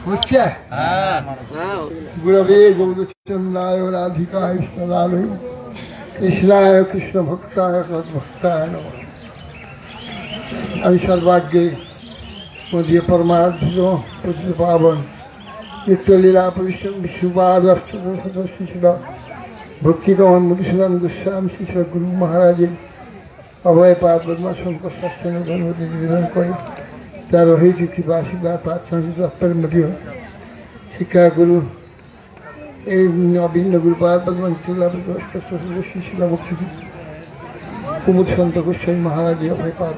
হচ্ছে গুরবে গৌরচন্দ্রায় রাধিকায় সদালয় কৃষ্ণায় কৃষ্ণ ভক্তায় ভক্তায় নমঃ। আমি সর্বাগ্যে মধ্যে পরমার্থ পূজ্য পাবন চিত্তলীলা পরিশ্রম বিশ্বপাদ শিশুর ভক্তিগমন মধুসূদন গোস্বামী শিশুর গুরু মহারাজের অভয় পাদ পদ্মা শঙ্কর শাস্ত্র ধর্মতি নিবেদন করে তার রহিত কৃপা আশীর্বাদ প্রার্থনা মধ্যে শিক্ষা গুরু এই অভিন্ন গুরুপাদ পদ্মা শিশুর ভক্তি কুমুদ সন্ত গোস্বামী মহারাজের অভয় পাদ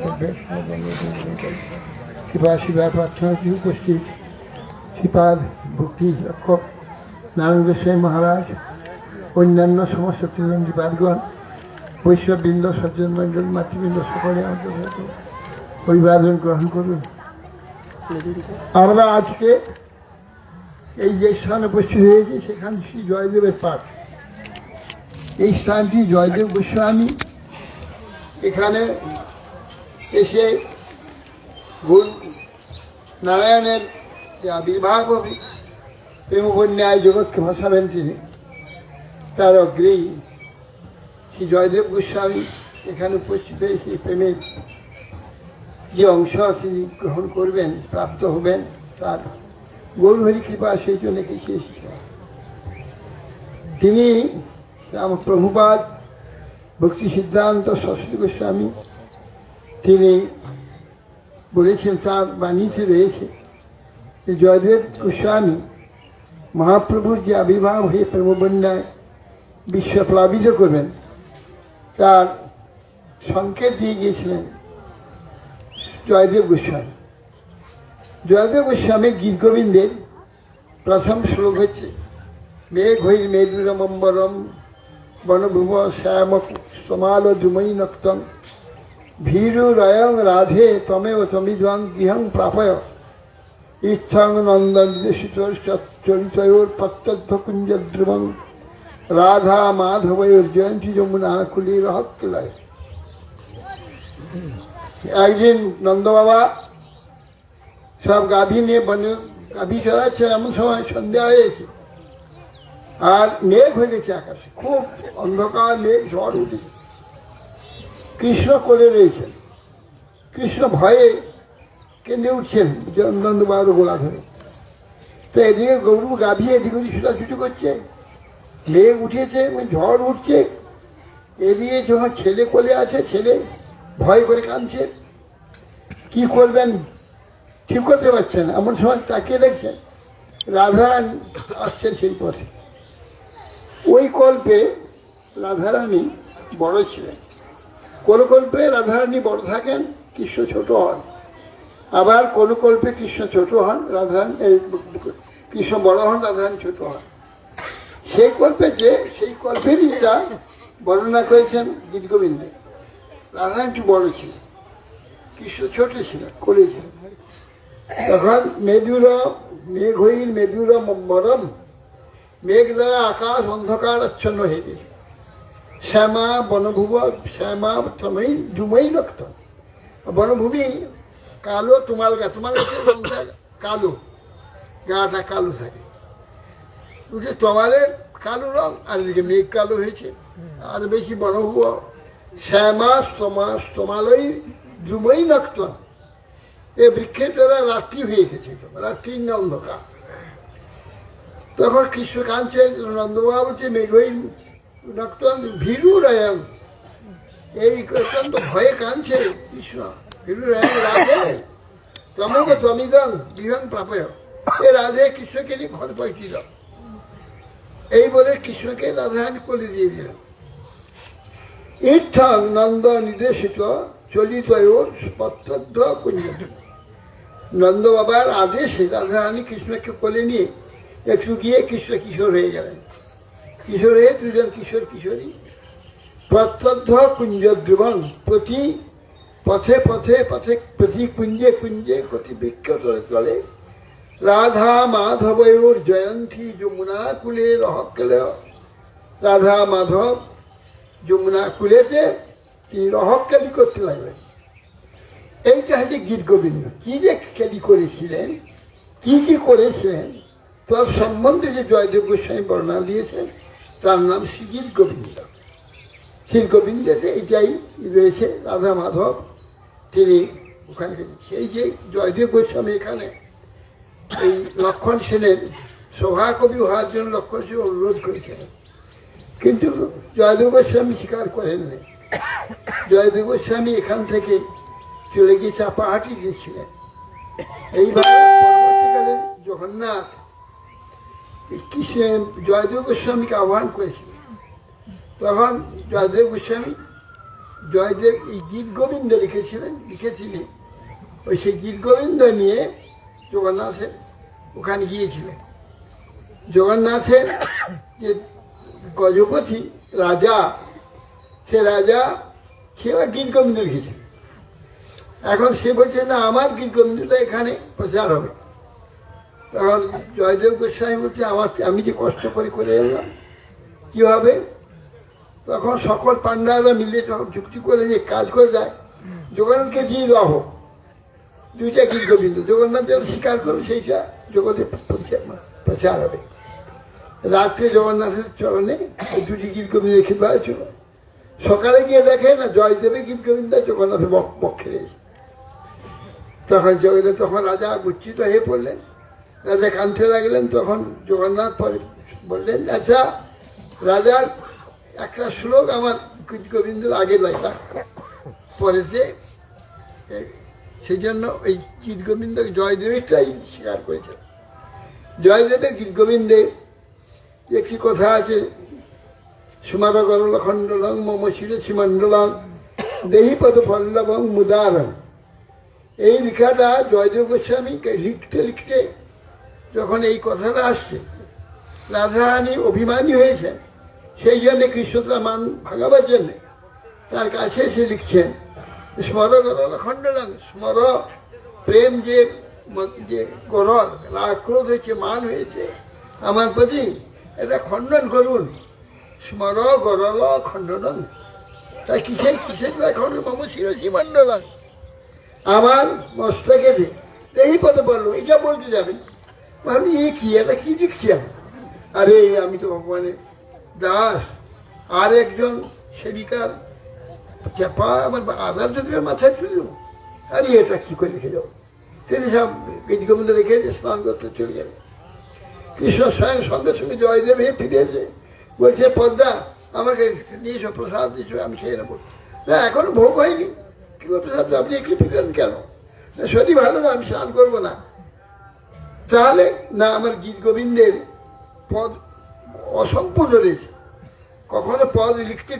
কৃপা আশীর্বাদ প্রার্থনা উপস্থিত শ্রীপাদ ভক্তি রক্ষক নারায়ণ গোস্বামী মহারাজ, অন্যান্য সমস্ত ত্রিলঙ্গীপাদগণ, বৈষ্ণববৃন্দ, সজ্জন মণ্ডল, মাতৃবৃন্দ সকলে অন্তর্গত অভিবাদন গ্রহণ করুন। আমরা আজকে এই যে স্থানে উপস্থিত হয়েছি সেখানে শ্রী জয়দেবের পাঠ। এই স্থানটি জয়দেব গোস্বামী এখানে এসে নারায়ণের যে আবির্ভাব হবে প্রেমবন্যায় জগৎকে ভাসাবেন তিনি, তার অগ্রেই শ্রী জয়দেব গোস্বামী এখানে উপস্থিত হয়ে সেই প্রেমের যে অংশ তিনি গ্রহণ করবেন, প্রাপ্ত হবেন, তার গৌরহরি কৃপা সেই জন্য এসে এসেছেন। তিনি রাম প্রভুপাদ ভক্তি সিদ্ধান্ত সরস্বতী গোস্বামী তিনি বলেছেন, তার বাণীতে রয়েছে যে জয়দেব গোস্বামী মহাপ্রভুর যে আবির্ভাব হয়ে প্রেমবন্যায় বিশ্ব প্লাবিত করবেন তার সংকেত দিয়ে গিয়েছিলেন জয়দেব গোস্বামী। জয়দেব গোস্বামীর গীতগোবিন্দের প্রথম শ্লোক হচ্ছে মেঘ হই মেদুরমম্বরম বনভুব শ্যাম সমাল দুময়ী নক্তং ভীরুরয়ং রাধে তমেব তমিদ্বাং গৃহং প্রাপয় ইচ্ছাং নন্দন নির্দেশিতর চরিতয়োর প্রত্যর্থ কুঞ্জদ্রুবং রাধা মাধবয়োর জয়ন্তী যমুনা কুলি রহক্কলয়। একদিন নন্দ বাবা সব গাভী নিয়ে বনে গাভী চড়াচ্ছে, এমন সময় সন্ধ্যা হয়েছে আর মেঘ হয়ে গেছে আকাশে, খুব অন্ধকার মেঘ, ঝড় উঠেছে। কৃষ্ণ কোলে রয়েছেন, কৃষ্ণ ভয়ে কেঁদে উঠছেন নন্দ বাবার গোলা ধরে। তো এদিকে গরু গাভী এদিকে ওদিকে ছুটাছুটি করছে, মেঘ উঠেছে, ঝড় উঠছে, এদিকে যখন ছেলে কোলে আছে, ছেলে ভয় করে কাঁদছে, কি করবেন ঠিক করতে পারছেন। এমন সময় তাকিয়ে দেখছেন রাধারানী আসছেন সেই পথে। ওই কল্পে রাধারানী বড় ছিলেন, কোনো কল্পে রাধারানী বড় থাকেন, কৃষ্ণ ছোট হন, আবার কোনো কল্পে কৃষ্ণ ছোট হন, রাধারানী কৃষ্ণ বড় হন, রাধারানী ছোট হন। সেই কল্পে যে সেই কল্পেরই যা বর্ণনা করেছেন গীতগোবিন্দে। রাধারানী একটু বড় ছিল, কৃষ্ণ ছোট ছিল, কোলে ছিল। তখন মেঘ হইল মেদুর মরম, মেঘ দ্বারা আকাশ অন্ধকার আচ্ছন্ন হয়ে গেছে। শ্যামা বনভূব শ্যামা তময়ী ধুময়ী রক্ত, বনভূমি কালো, তোমাল গাছ, তোমাল গাছের রংটা কালো, গাটা কালো থাকে, বুঝলে তমালের কালো রং, আর এদিকে মেঘ কালো হয়েছে। আর বেশি বনভূব শ্যামা স্তমালয়ী ধুময়ী রক্ত, এ বৃক্ষের দ্বারা রাত্রি হয়ে গেছে, রাত্রি অন্ধকার। তখন কৃষ্ণ কাঁদছে, নন্দবাবা বলছে মেঘই রক্ত ভীরু রায়ং, এই অত্যন্ত ভয়ে কাঁদছে কৃষ্ণ। ভীরু রায়ং রাধে তমগ তমিদং গৃহং প্রাপয়, এ রাধে কৃষ্ণকে নিয়ে ঘর পাঠিয়ে দাও। এই বলে কৃষ্ণকে রাধারানী কোলে দিয়ে দিল। ইচ্ছাং নন্দ নির্দেশিত চলিত পত্রদ্ধ কুঞ্জ, নন্দ বাবার আদেশে রাধারানী কৃষ্ণকে কোলে নিয়ে একটু গিয়ে কৃষ্ণ কিশোর হয়ে গেলেন। কিশোর হয়ে দুজন কিশোর কিশোরী প্রত্যর্ধ কুঞ্জ ধ্রুবং, প্রতি পথে পথে পথে প্রতি কুঞ্জে কুঞ্জে প্রতি বৃক্ষ তলে তলে রাধা মাধবয়োর জয়ন্তী যমুনা কুলে রহক্কল। রাধা মাধব যমুনা কুলেতে তিনি রহক্কালি করতে লাগলেন। এইটা হচ্ছে গীত গোবিন্দ। কি যে খেলি করেছিলেন, কি করেছিলেন, তার সম্বন্ধে যে জয়দেব গোস্বামী বর্ণনা দিয়েছেন, তার নাম শ্রীগীত গোবিন্দ। শ্রী গোবিন্দতে এটাই রয়েছে, রাধা মাধব তিনি ওখানে। সেই যে জয়দেব গোস্বামী এখানে এই লক্ষণ সেনের সভাকবি হওয়ার জন্য লক্ষণ সেন অনুরোধ করেছিলেন, কিন্তু জয়দেব গোস্বামী স্বীকার করেননি। জয়দেব গোস্বামী এখান থেকে চলে গিয়ে চাপাহাটি গিয়েছিলেন। এইভাবে পরবর্তীকালে জগন্নাথ কৃষ্ণ জয়দেব গোস্বামীকে আহ্বান করেছিলেন। তখন জয়দেব গোস্বামী জয়দেব এই গীত গোবিন্দ লিখেছিলেন। ওই সেই গীত গোবিন্দ নিয়ে জগন্নাথের ওখানে গিয়েছিলেন। জগন্নাথের যে গজপতি রাজা, সে রাজা সেও গীত গোবিন্দ লিখেছিল। এখন সে বলছে না, আমার গীত গোবিন্দটা এখানে প্রচার হবে। তখন জয়দেব গোস্বামী বলছে, আমি যে কষ্ট করে এলাম কি হবে? তখন সকল পান্ডারা মিলে তখন যুক্তি করে যে কাজ করে যায়, জগন্নাথকে দিয়ে দেওয়া হোক দুইটা গীত গোবিন্দ। জগন্নাথ যেন স্বীকার করবে, সেইটা জগতে প্রচার হবে। রাত্রে জগন্নাথের চরণে ওই দুটি গীত গোবিন্দ রেখে দেওয়া ছিল। সকালে গিয়ে দেখে না, জয়দেবের গীত গোবিন্দ জগন্নাথের পক্ষে রয়েছে। তখন রাজা গুচ্ছিত হয়ে পড়লেন, রাজা কাঁদতে লাগলেন। তখন জগন্নাথ পরে বললেন, আচ্ছা রাজার একটা শ্লোক আমার গীত গোবিন্দের আগে লাগা পড়েছে, সেই জন্য ওই গীত গোবিন্দ জয়দেবেরটাই স্বীকার করেছে। জয়দেবের গীত গোবিন্দে একটি কথা আছে, সুমার গরল খণ্ডলং মম শিরসি মণ্ডলং দেহি পদ পল্লবং মুদারং। এই লেখাটা জয়দেব গোস্বামীকে লিখতে যখন এই কথাটা আসছে, রাধারানী অভিমানী হয়েছেন, সেই জন্যে কৃষ্ণতার মান ভাঙাবার জন্যে তার কাছে এসে লিখছেন, স্মর গরল খণ্ডলং, স্মর প্রেম যে গরল ক্রোধ হয়েছে, মান হয়েছে আমার প্রতি, এটা খণ্ডন করুন। স্মর গরল খণ্ডন, তাই কিসের খণ্ডন? মম শিরসি মণ্ডলং, আমার মস্তকে এই পদে বললো, এটা বলতে যাবেন। ভাবলি এ কি, এটা কি লিখছি আমি? আরে আমি তো ভগবানের দাস, আর একজন সেবিকার চাপা আমার আধার যদি মাথায় তুলল, আরে এটা কি করে লিখে যাবো? তিনি সব গীত গোবিন্দ রেখে স্নান করতে চলে যাবে। কৃষ্ণ স্বয়ং সঙ্গে সঙ্গে জয়দেব হয়ে ফিরে এসে বলছে, পদ্মা আমাকে দিয়েছ, প্রসাদ দিয়েছ, আমি খেয়ে নেবো। না, এখনো ভোগ হয়নি, কি প্রসাদ আপনি একটু ফিরলেন কেন? শরীর ভালো না, আমি স্নান করবো না। তাহলে না, আমার গীত গোবিন্দের পদ অসম্পূর্ণ রয়েছে। কখনো পদ লিখতে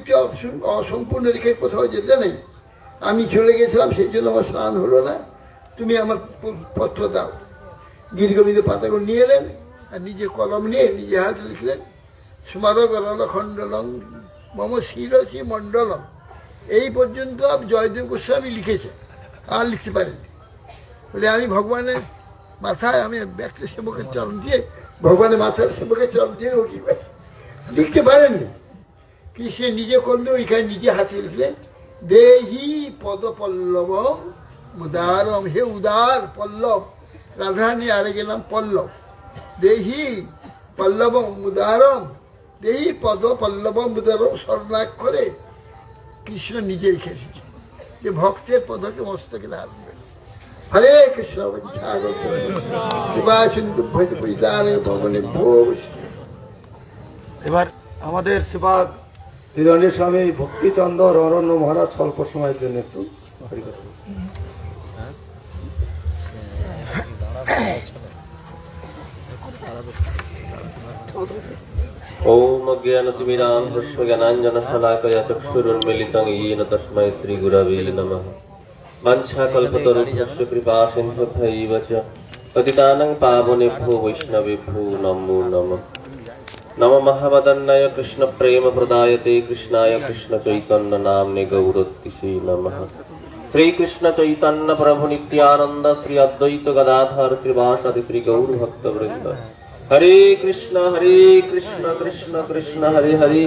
অসম্পূর্ণ লিখে কোথাও যেতে নেই। আমি চলে গেছিলাম, সেই জন্য আমার স্নান হলো না, তুমি আমার পত্র দাও। গীত গোবিন্দ পাতাগুলো নিয়ে এলেন, আর নিজে কলম নিয়ে নিজে হাতে লিখলেন, স্মর গরল খণ্ডলং মম শিরসি মণ্ডলম। এই পর্যন্ত জয়দেব গোস্বামী লিখেছে, আর লিখতে পারেননি। বলে আমি ভগবানের মাথায়, আমি ব্যক্তি সেবকের চরণ দিয়ে, ভগবানের মাথায় সেবকের চরণ দিয়ে লিখতে পারেননি। কৃষ্ণ নিজে করলে ওইখানে নিজে হাতে লিখলেন, দেহি পদ পল্লবম মুদারম, হে উদার পল্লব। রাধারানী আরে গেলাম পল্লব, দেহি পল্লবম মুদারম, দেহি পদ পল্লবম মুদারম স্বর্ণাক্ষরে কৃষ্ণ নিজে লিখে এসেছে যে ভক্তের পদকে মস্তকে ধারণ করে। হরে কৃষ্ণ এবার আমাদের সেবাগ হিরণের স্বামী ভক্তিচন্দ্র অরণ্য মহারাজ স্বল্প সময়ের জন্য একটু হরিকথা। ओम अज्ञानतिमिरान्धस्य ज्ञानाञ्जनशलाकया चक्षुरुन्मीलितं येन तस्मै श्रीगुरवे नमः। वाञ्छाकल्पतरुभ्यश्च कृपासिन्धुभ्यैव च पतितानां पावनेभ्यो वैष्णवेभ्यो नमो नमः। नमो महावदन्नाय कृष्णप्रेमप्रदायते कृष्णाय कृष्णचैतन्यनाम्ने गौरतिसे नमः। श्रीकृष्णचैतन्य प्रभु नित्यानन्द श्री अद्वैत गदाधर श्रीवासदि श्री गौरभक्तवृन्द। हरे कृष्ण कृष्ण कृष्ण हरे हरे,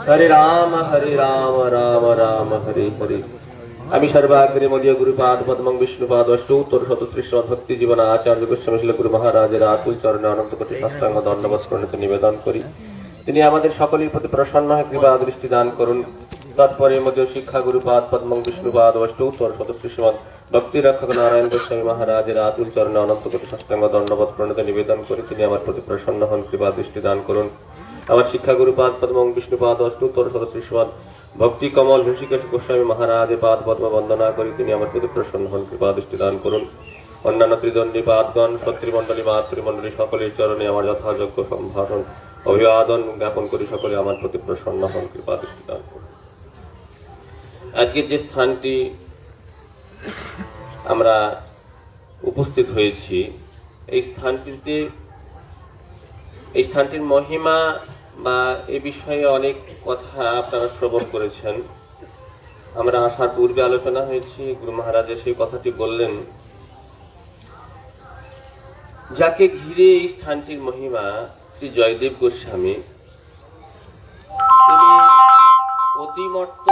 हरे राम राम राम हरे हरे। আমি সর্বাগ্রে মদীয় গুরুপাদ পদ্মং বিষ্ণুপাদ অষ্টোত্তর শতশ্রীষ্ঠ ভক্তি জীবন আচার্য গোস্বামী শিল গুরু মহারাজের আতুল চরণে অনন্ত কোটি সাষ্টাঙ্গ দণ্ডবৎ প্রণীত নিবেদন করি তিনি আমাদের সকলের প্রতি প্রসন্ন হয়ে কৃপা দৃষ্টি দান করুন। তৎপরে মধ্যে শিক্ষা গুরুপাদ পদ্মং বিষ্ণুপাদ অষ্টোত্তর শতশ্রীষ্ঠ ভক্তি রক্ষক নারায়ণ গোস্বামী মহারাজের আতুল চরণে অনন্ত কোটি সাষ্টাঙ্গ দণ্ডবৎ প্রণীত নিবেদন করি তিনি আমার প্রতি প্রসন্ন হন, কৃপা দৃষ্টি দান করুন। আমার শিক্ষা গুরুপাদ পদ্মং বিষ্ণুপাদ অষ্টোত্তর শতশ্রীষ্ঠ ভক্তি কমল ঋষিকেশ গোস্বামী মহারাজের পাদ পদ্ম বন্দনা করি তিনি আমার প্রতি প্রসন্ন হন, কৃপা দৃষ্টি দান করুন। অন্যান্য ত্রিদণ্ডী পাদগণ শত্রুমণ্ডলী মাতৃমণ্ডলী সকলের চরণে আমার যথাযোগ্য সম্ভাষণ অভিবাদন জ্ঞাপন করি সকলে আমার প্রতি প্রসন্ন হন, কৃপা দৃষ্টি দান করুন। আজকের যে স্থানটি আমরা উপস্থিত হয়েছি এই স্থানটির মহিমা বা এ বিষয়ে অনেক কথা আপনারা শ্রবণ করেছেন। আমরা আসার পূর্বে আলোচনা হয়েছে, গুরু মহারাজ সেই কথাটি বললেন, যাকে ঘিরে এই স্থানটির মহিমা শ্রী জয়দেব গোস্বামী তিনি অতিমর্ত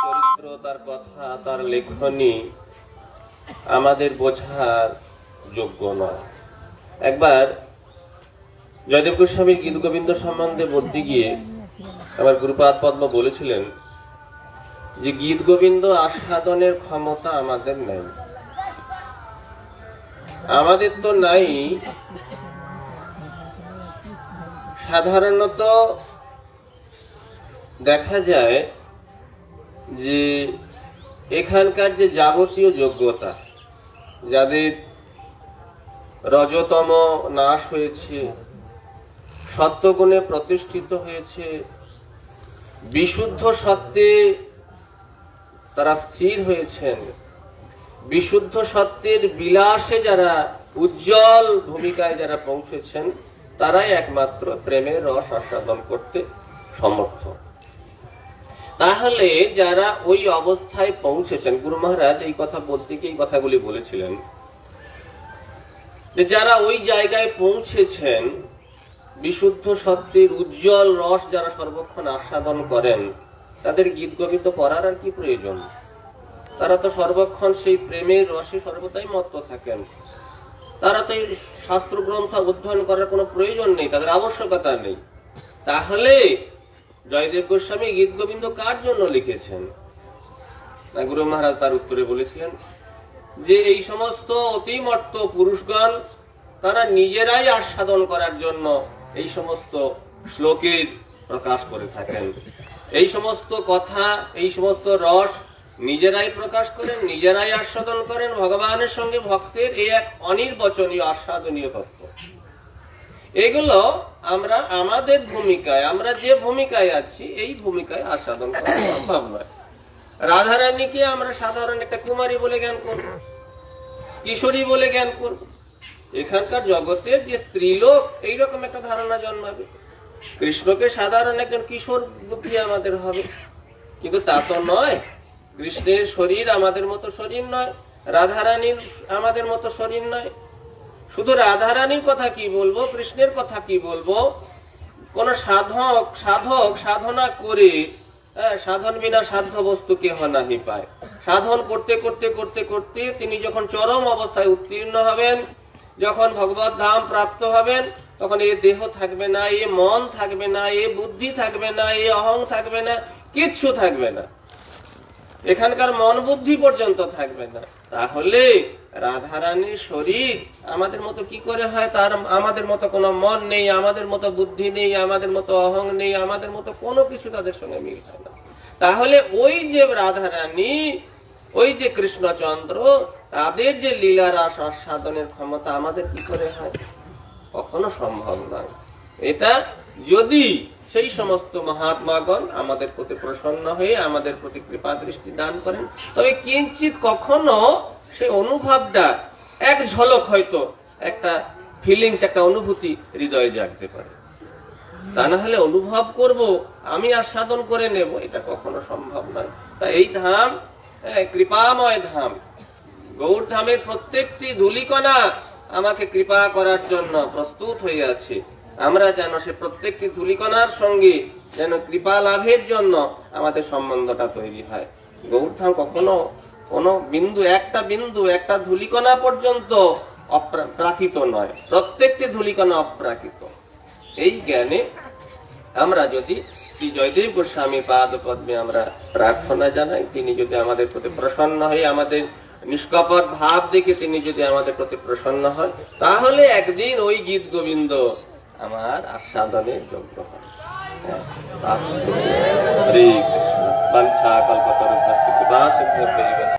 চরিত্র, তার কথা, তার লেখনী আমাদের বোঝার যোগ্য নয়। একবার জয়দেব গোস্বামীর গীত গোবিন্দ সম্বন্ধে বলতে গিয়ে আমার গুরুপাদ পদ্ম বলেছিলেন যে গীত গোবিন্দ আস্বাদনের ক্ষমতা আমাদের নেই, আমাদের তো নাই। সাধারণত দেখা যায় যে এখানকার যে যাবতীয় যোগ্যতা, যাদের রজতম নাশ হয়েছে, সত্যগুণে প্রতিষ্ঠিত হয়েছে, বিশুদ্ধ সত্যে তারা স্থির হয়েছেন, বিশুদ্ধ সত্যের বিলাসে যারা উজ্জ্বল ভূমিকায় যারা পৌঁছেছেন, তারাই একমাত্র প্রেমের রস আস্বাদন করতে সমর্থ। তাহলে যারা ওই অবস্থায় পৌঁছেছেন, গুরু মহারাজ এই কথা বলতে গিয়ে এই কথাগুলি বলেছিলেন যে যারা ওই জায়গায় পৌঁছেছেন, বিশুদ্ধ সত্যের উজ্জ্বল রস যারা সর্বক্ষণ আস্বাদন করেন, তাদের গীত গোবিন্দ পড়ার আর কি প্রয়োজন? তারা তো সর্বক্ষণ সেই প্রেমের রসে সর্বদাই মত্ত থাকেন। তারা তো এই শাস্ত্র গ্রন্থ অধ্যয়ন করার কোনো প্রয়োজন নেই, তাদের আবশ্যকতা নেই। তাহলে জয়দেব গোস্বামী গীত গোবিন্দ কার জন্য লিখেছেন? না, গুরু মহারাজ তার উত্তরে বলেছিলেন যে এই সমস্ত অতিমর্ত পুরুষগণ তারা নিজেরাই আস্বাদন করার জন্য এই সমস্ত শ্লোকের প্রকাশ করে থাকেন। এই সমস্ত কথা, এই সমস্ত রস নিজেরাই প্রকাশ করেন, নিজেরাই আস্বাদন করেন। ভগবানের সঙ্গে ভক্তের এই এক অনির্বচনীয় আস্বাদনীয় তত্ত্ব, এগুলো আমরা আমাদের ভূমিকায়, আমরা যে ভূমিকায় আছি এই ভূমিকায় আস্বাদন করা সম্ভব নয়। রাধারানীকে আমরা সাধারণ একটা কুমারী বলে জ্ঞান করব, কিশোরী বলে জ্ঞান করব। এখানকার জগতের যে স্ত্রীলোক এইরকম একটা ধারণা জন্মাবে। কৃষ্ণকে সাধারণ একজন কিশোর বুদ্ধি আমাদের হবে, কিন্তু তা তো নয়। কৃষ্ণের শরীর আমাদের মতো শরীর নয়, রাধারানীর আমাদের মতো শরীর নয়। শুধু রাধারানীর কথা কি বলবো, কৃষ্ণের কথা কি বলবো? কোন সাধক সাধনা করে, সাধন বিনা সাধ্য বস্তু কেহ নাহি পায়। সাধন করতে করতে করতে করতে তিনি যখন চরম অবস্থায় উত্তীর্ণ হবেন, যখন ভগবত ধাম প্রাপ্ত হবেন, তখন এ দেহ থাকবে না, এ মন থাকবে না, এ বুদ্ধি থাকবে না, এ অহং থাকবে না, কিচ্ছু থাকবে না। এখানকার মন বুদ্ধি পর্যন্ত থাকবে না। তাহলে রাধারানীর শরীর আমাদের মতো কি করে হয়? তার আমাদের মতো কোনো মন নেই, আমাদের মতো বুদ্ধি নেই, আমাদের মতো অহং নেই, আমাদের মতো কোনো কিছু তাদের সঙ্গে মিল হয় না। তাহলে ওই যে রাধারানী, ওই যে কৃষ্ণচন্দ্র, তাদের যে লীলা রাস আস্বাদনের ক্ষমতা আমাদের কি করে হয়? কখনো সম্ভব নয়। এটা যদি সেই সমস্ত মহাত্মাগণ আমাদের প্রতি প্রসন্ন হয়ে আমাদের প্রতি কৃপা দৃষ্টি দান করেন, তবে কিঞ্চিত কখনো সেই অনুভবটা এক ঝলক, হয়তো একটা ফিলিংস, একটা অনুভূতি হৃদয়ে জাগতে পারে। তা না হলে অনুভব করব, আমি আস্বাদন করে নেব, এটা কখনো সম্ভব নয়। তা এই ধাম কৃপাময় ধাম, গৌর ধামের প্রত্যেকটি ধূলিকণা আমাকে কৃপা করার জন্য প্রস্তুত হয়ে আছে। আমরা যেন সে প্রত্যেকটি ধূলিকণার সঙ্গে যেন কৃপা লাভের জন্য আমাদের সম্বন্ধটা তৈরি হয়। গৌরধাম কখনো কোনো বিন্দু একটা ধূলিকণা পর্যন্ত অপ্রাকৃত নয়, প্রত্যেকটি ধূলিকণা অপ্রাকৃত। এই জ্ঞানে আমরা যদি শ্রী জয়দেব গোস্বামী পাদ পদ্মে আমরা প্রার্থনা জানাই, তিনি যদি আমাদের প্রতি প্রসন্ন হয়ে, আমাদের নিষ্কপট ভাব দেখে তিনি যদি আমাদের প্রতি প্রসন্ন হয়, তাহলে একদিন ওই গীত গোবিন্দ আমার আস্বাদনের যোগ্য হয়। শ্রী কৃষ্ণ বাঞ্ছা কল্পতরু